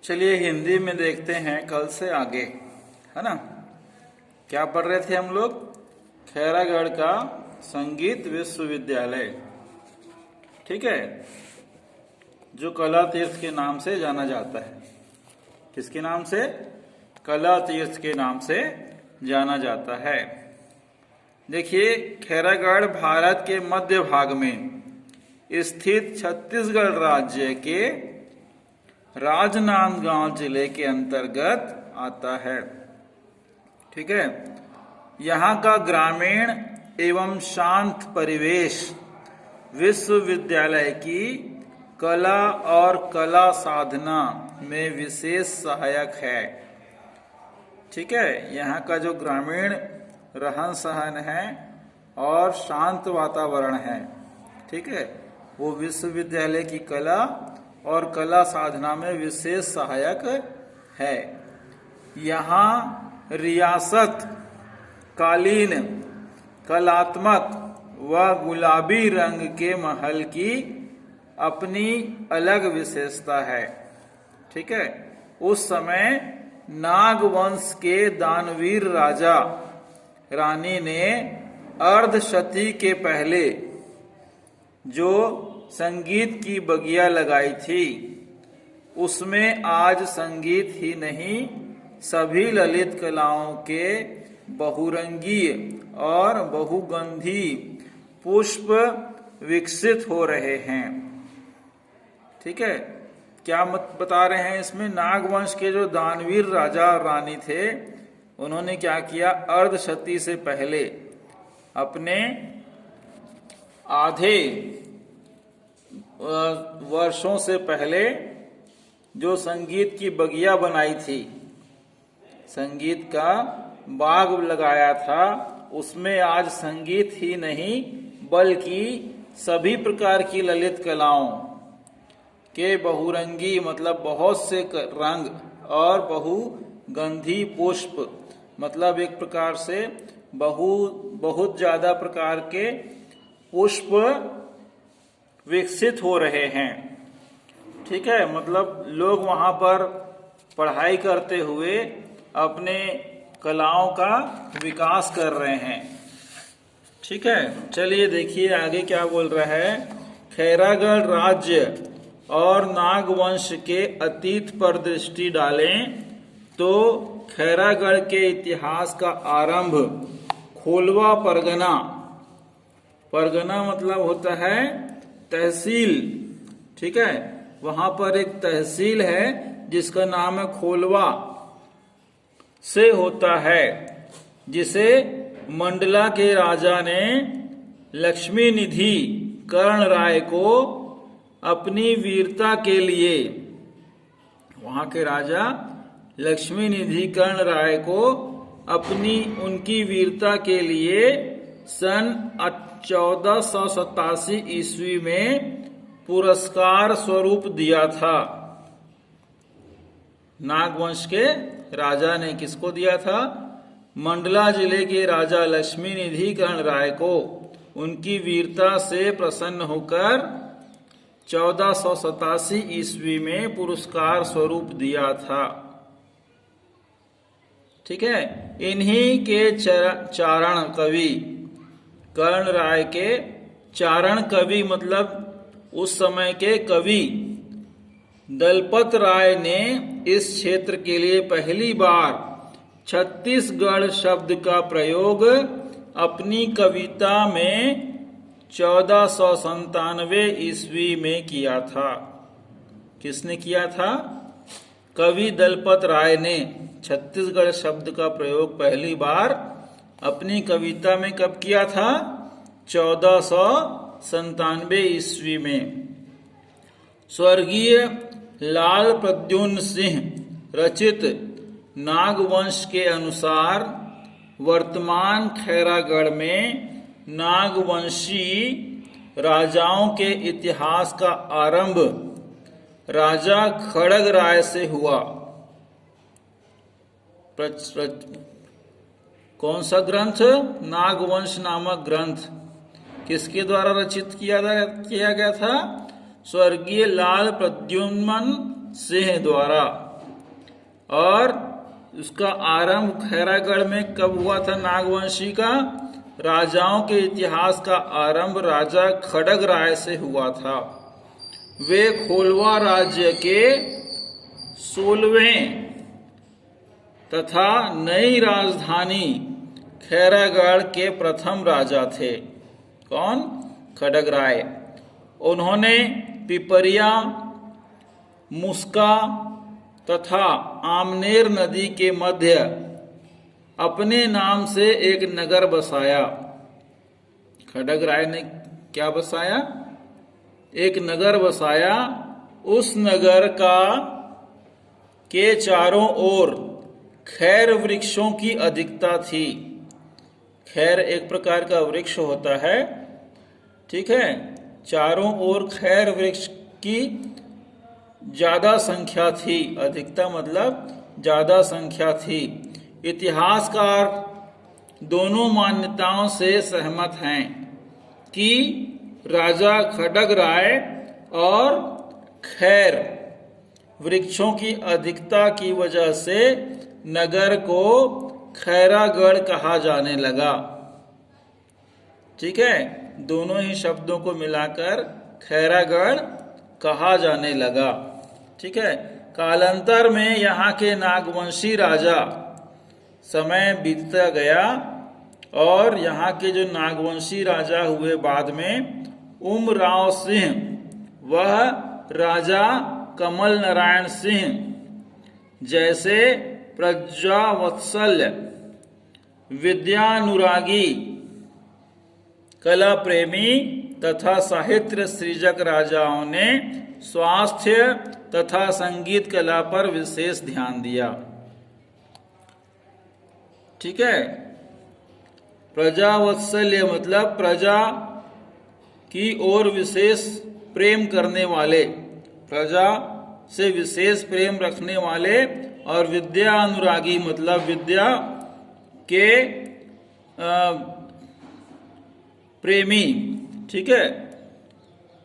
चलिए हिंदी में देखते हैं कल से आगे, है ना। क्या पढ़ रहे थे हम लोग? खैरागढ़ का संगीत विश्वविद्यालय, ठीक है, जो कला तीर्थ के नाम से जाना जाता है। किसके नाम से? कला तीर्थ के नाम से जाना जाता है। देखिए, खैरागढ़ भारत के मध्य भाग में स्थित छत्तीसगढ़ राज्य के राजनांदगांव जिले के अंतर्गत आता है, ठीक है। यहाँ का ग्रामीण एवं शांत परिवेश विश्वविद्यालय की कला और कला साधना में विशेष सहायक है, ठीक है। यहाँ का जो ग्रामीण रहन सहन है और शांत वातावरण है, ठीक है, वो विश्वविद्यालय की कला और कला साधना में विशेष सहायक है। यहाँ रियासत कालीन कलात्मक व गुलाबी रंग के महल की अपनी अलग विशेषता है, ठीक है। उस समय नागवंश के दानवीर राजा रानी ने अर्धशती के पहले जो संगीत की बगिया लगाई थी, उसमें आज संगीत ही नहीं सभी ललित कलाओं के बहुरंगीय और बहुगंधी पुष्प विकसित हो रहे हैं, ठीक है। क्या मत बता रहे हैं इसमें? नागवंश के जो दानवीर राजा और रानी थे, उन्होंने क्या किया? अर्धशती से पहले अपने आधे वर्षों से पहले जो संगीत की बगिया बनाई थी, संगीत का बाग लगाया था, उसमें आज संगीत ही नहीं बल्कि सभी प्रकार की ललित कलाओं के बहुरंगी, मतलब बहुत से रंग और बहुगंधी पुष्प, मतलब एक प्रकार से बहुत ज्यादा प्रकार के पुष्प विकसित हो रहे हैं, ठीक है। मतलब लोग वहां पर पढ़ाई करते हुए अपने कलाओं का विकास कर रहे हैं, ठीक है। चलिए देखिए आगे क्या बोल रहा है। खैरागढ़ राज्य और नागवंश के अतीत पर दृष्टि डालें तो खैरागढ़ के इतिहास का आरंभ खोलवा परगना, परगना मतलब होता है तहसील, ठीक है। वहां पर एक तहसील है जिसका नाम है खोलवा, से होता है, जिसे मंडला के राजा ने लक्ष्मी निधि कर्ण राय को अपनी वीरता के लिए, वहां के राजा लक्ष्मी निधि कर्ण राय को उनकी वीरता के लिए सन 1487 ईस्वी में पुरस्कार स्वरूप दिया था। नागवंश के राजा ने किसको दिया था? मंडला जिले के राजा लक्ष्मी निधि कर्ण राय को उनकी वीरता से प्रसन्न होकर 1487 ईस्वी में पुरस्कार स्वरूप दिया था, ठीक है। इन्हीं के चारण कवि कर्ण राय के चारण कवि, मतलब उस समय के कवि दलपत राय ने इस क्षेत्र के लिए पहली बार छत्तीसगढ़ शब्द का प्रयोग अपनी कविता में 1497 ईस्वी में किया था। किसने किया था? कवि दलपत राय ने छत्तीसगढ़ शब्द का प्रयोग पहली बार अपनी कविता में कब किया था? 1497 ईस्वी में। स्वर्गीय लाल प्रद्युम्न सिंह रचित नागवंश के अनुसार वर्तमान खैरागढ़ में नागवंशी राजाओं के इतिहास का आरंभ राजा खड़ग राय से हुआ। कौन सा ग्रंथ? नागवंश नामक ग्रंथ किसके द्वारा रचित किया गया था? स्वर्गीय लाल प्रद्युम्न सिंह द्वारा, और उसका आरंभ खैरागढ़ में कब हुआ था? नागवंशी का राजाओं के इतिहास का आरंभ राजा खड़गराय से हुआ था। वे खोलवा राज्य के 16वें तथा नई राजधानी खैरागढ़ के प्रथम राजा थे। कौन? खड़गराय। उन्होंने पिपरिया, मुस्का तथा आमनेर नदी के मध्य अपने नाम से एक नगर बसाया। खड़गराय ने क्या बसाया? एक नगर बसाया। उस नगर के चारों ओर खैर वृक्षों की अधिकता थी। खैर एक प्रकार का वृक्ष होता है, ठीक है। चारों ओर खैर वृक्ष की ज्यादा संख्या थी। अधिकता मतलब ज्यादा संख्या थी। इतिहासकार दोनों मान्यताओं से सहमत हैं कि राजा खड़गराय और खैर वृक्षों की अधिकता की वजह से नगर को खैरागढ़ कहा जाने लगा। ठीक है, दोनों ही शब्दों को मिलाकर खैरागढ़ कहा जाने लगा। ठीक है, कालांतर में यहाँ के नागवंशी राजा समय बीतता गया और यहाँ के जो नागवंशी राजा हुए बाद में उमराव सिंह, वह राजा कमल नारायण सिंह जैसे प्रजावत्सल्य, विद्यानुरागी, कला प्रेमी तथा साहित्य सृजक राजाओं ने स्वास्थ्य तथा संगीत कला पर विशेष ध्यान दिया। ठीक है, प्रजावत्सल्य मतलब प्रजा की ओर विशेष प्रेम करने वाले, प्रजा से विशेष प्रेम रखने वाले, और विद्या अनुरागी मतलब विद्या के प्रेमी, ठीक है,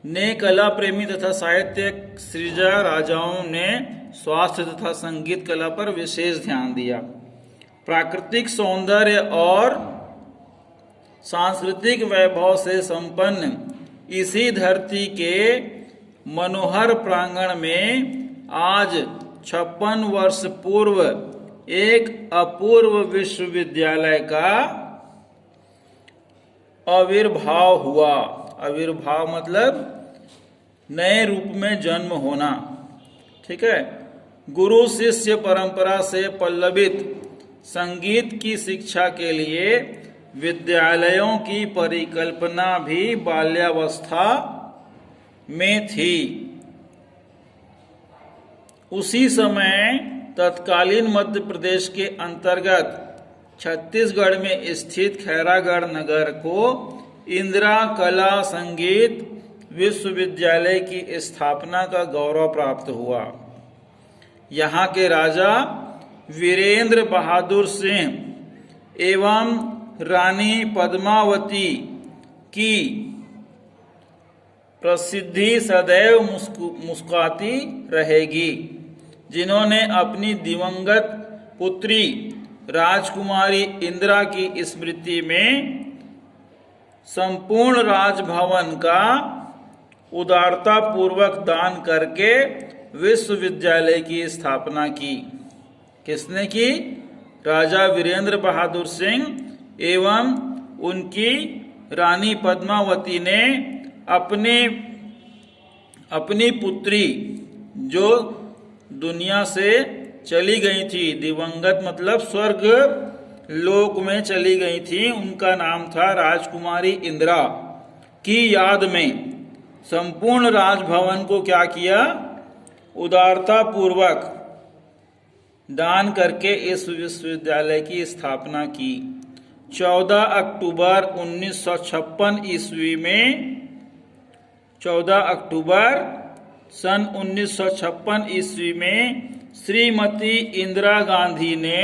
ने कला प्रेमी तथा साहित्य सृजक राजाओं ने स्वास्थ्य तथा संगीत कला पर विशेष ध्यान दिया। प्राकृतिक सौंदर्य और सांस्कृतिक वैभव से संपन्न इसी धरती के मनोहर प्रांगण में आज 56 वर्ष पूर्व एक अपूर्व विश्वविद्यालय का आविर्भाव हुआ। आविर्भाव मतलब नए रूप में जन्म होना। ठीक है, गुरु शिष्य परंपरा से पल्लवित संगीत की शिक्षा के लिए विद्यालयों की परिकल्पना भी बाल्यावस्था में थी। उसी समय तत्कालीन मध्य प्रदेश के अंतर्गत छत्तीसगढ़ में स्थित खैरागढ़ नगर को इंदिरा कला संगीत विश्वविद्यालय की स्थापना का गौरव प्राप्त हुआ। यहाँ के राजा वीरेंद्र बहादुर सिंह एवं रानी पद्मावती की प्रसिद्धि सदैव मुस्कुराती रहेगी, जिन्होंने अपनी दिवंगत पुत्री राजकुमारी इंदिरा की स्मृति में संपूर्ण राजभवन का उदारता पूर्वक दान करके विश्वविद्यालय की स्थापना की। किसने की? राजा वीरेंद्र बहादुर सिंह एवं उनकी रानी पद्मावती ने अपनी पुत्री जो दुनिया से चली गई थी, दिवंगत मतलब स्वर्ग लोक में चली गई थी, उनका नाम था राजकुमारी इंदिरा, की याद में संपूर्ण राजभवन को क्या किया? उदारता पूर्वक दान करके इस विश्वविद्यालय की स्थापना की। 14 अक्टूबर 1956 ईस्वी में 14 अक्टूबर सन 1956 ईस्वी में श्रीमती इंदिरा गांधी ने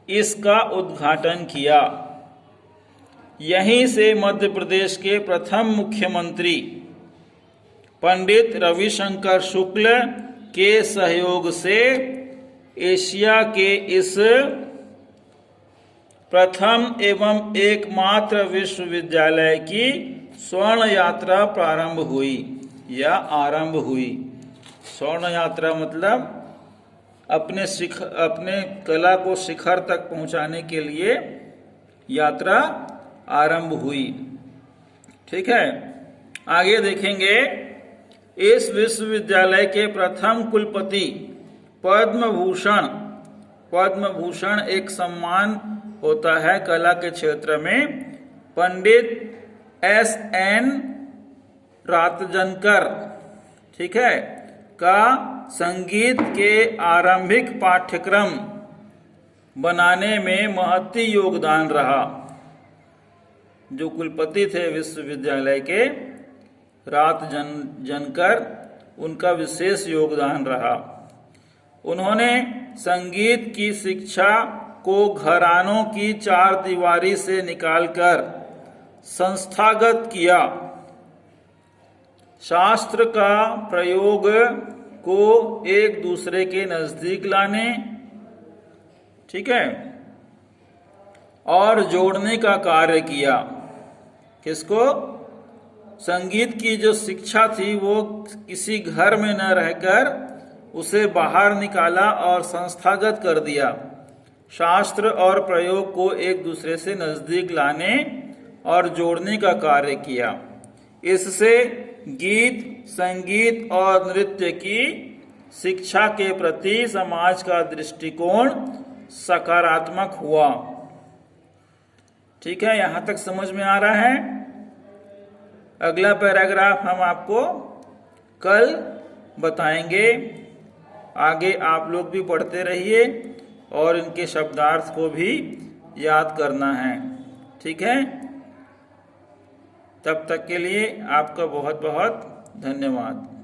इसका उद्घाटन किया। यहीं से मध्य प्रदेश के प्रथम मुख्यमंत्री पंडित रविशंकर शुक्ल के सहयोग से एशिया के इस प्रथम एवं एकमात्र विश्वविद्यालय की स्वर्ण यात्रा प्रारंभ हुई या आरंभ हुई। स्वर्ण यात्रा मतलब अपने कला को शिखर तक पहुंचाने के लिए यात्रा आरंभ हुई। ठीक है, आगे देखेंगे। इस विश्वविद्यालय के प्रथम कुलपति पद्म भूषण एक सम्मान होता है कला के क्षेत्र में, पंडित S.N. रातजनकर, ठीक है, का संगीत के आरंभिक पाठ्यक्रम बनाने में महती योगदान रहा। जो कुलपति थे विश्वविद्यालय के रातजनकर, उनका विशेष योगदान रहा। उन्होंने संगीत की शिक्षा को घरानों की चार दीवारी से निकालकर संस्थागत किया। शास्त्र का प्रयोग को एक दूसरे के नजदीक लाने, ठीक है, और जोड़ने का कार्य किया। किसको? संगीत की जो शिक्षा थी वो किसी घर में न रहकर उसे बाहर निकाला और संस्थागत कर दिया। शास्त्र और प्रयोग को एक दूसरे से नजदीक लाने और जोड़ने का कार्य किया। इससे गीत, संगीत और नृत्य की शिक्षा के प्रति समाज का दृष्टिकोण सकारात्मक हुआ। ठीक है, यहां तक समझ में आ रहा है। अगला पैराग्राफ हम आपको कल बताएंगे। आगे आप लोग भी पढ़ते रहिए और इनके शब्दार्थ को भी याद करना है। ठीक है, तब तक के लिए आपका बहुत बहुत धन्यवाद।